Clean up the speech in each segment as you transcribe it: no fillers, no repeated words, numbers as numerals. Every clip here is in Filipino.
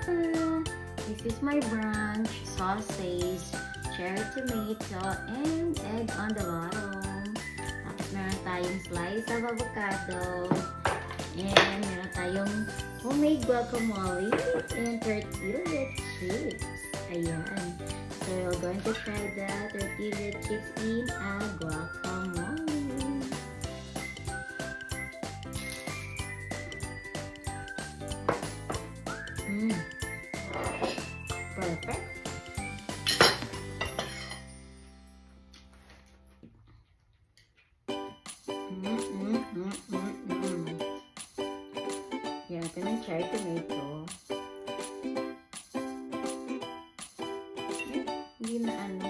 This is my brunch, sausage, cherry tomato, and egg on the bottom. Tapos meron tayong slice of avocado. And meron tayong homemade guacamole and tortilla chips. Ayan. So we're going to try the tortilla chips in a guacamole. Perfect. Yan natin ng cherry tomato. Hindi na ano.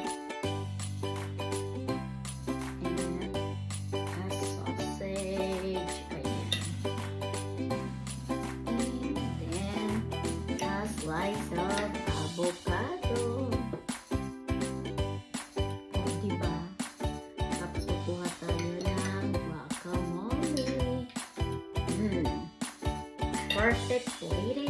And a sausage. Ayan. And then a slice of avocado. O, diba? Tapos kukuha tayo ng guacamole. Perfect plating.